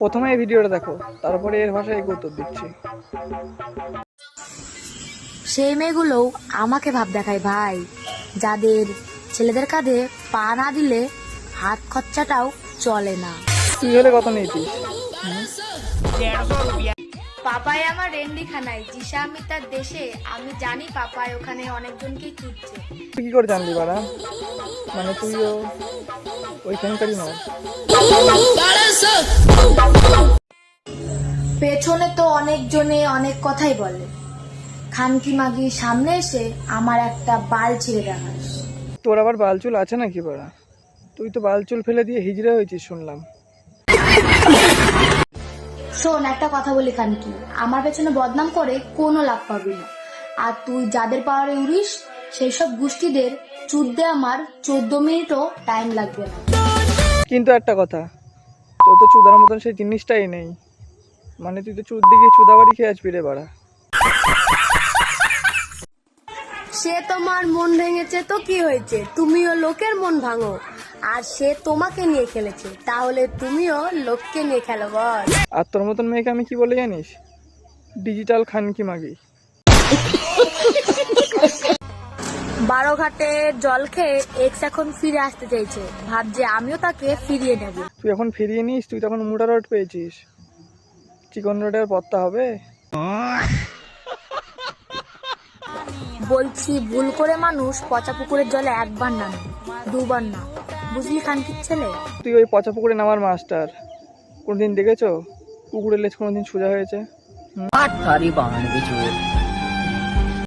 প্রথমে এই ভিডিওটা দেখো, তারপরে এর ভাষায় উত্তর দিচ্ছি। সেই মেয়েগুলোও আমাকে ভাব দেখায় ভাই, যাদের ছেলেদের কাঁধে পা না দিলে হাত খরচাটাও চলে না। তুই হলে কত নিতিস? পাপাই আমার রেন্ডি খানায় জিসা আমি তার দেশে, আমি জানি পাপাই ওখানে অনেকজনকে খুঁজছে। তুই কি করে জানলি বাড়া? মানে তুইও ওইখানকারই নয়? পেছনে তো অনেকজনে অনেক কথাই বলে, খানকি মাগির সামনে এসে আমার একটা বাল ছিঁড়ে দেখাস। তোর আবার বালচুল আছে নাকি বাড়া? তুই তো বালচুল ফেলে দিয়ে হিজড়া হয়েছিস শুনলাম। শোন, একটা কথা বলি খানকি, আমার পেছনে বদনাম করে কোনো লাভ পাবি না। আর তুই যাদের পাওয়ারে উড়িস সেই সব গোষ্ঠীদের চুদতে আমার 14 মিনিটও টাইম লাগবে না। কিন্তু একটা কথা, তোর তো চুদার মতন সেই জিনিসটাই নেই। মানে তুই তো চুদ দিকে চুদাবাড়ি খেয়ে আসবি রে বাড়া। সে তোমার মন ভেঙেছে তো কি হয়েছে, তুমিও লোকের মন ভাঙো। আর সে তোমাকে নিয়ে খেলেছে, তাহলে তুমিও লোককে নিয়ে খেলো বল। আর তোর মতন মেয়েকে আমি কি বলে জানিস? ডিজিটাল খানকি মাগি। বারোঘাটে জল খেয়ে এক্স এখন ফিরে আসতে চাইছে, ভাবছে আমিও তাকে ফিরিয়ে নেব। তুই এখন ফিরিয়ে নিস, তুই তখন মোটা রোড পেয়েছিস। চিকন রোডের পত্তা হবে? বলছি ভুল করে মানুষ পচা পুকুরের জলে একবার নামে, দুবার না, বুঝলি খানকির ছেলে? তুই ওই পচা পুকুরে নামার মাস্টার। কোনদিন দেখেছো পুকুরের লেজ কোনোদিন সোজা হয়েছে? আট থারি বানান বিচুর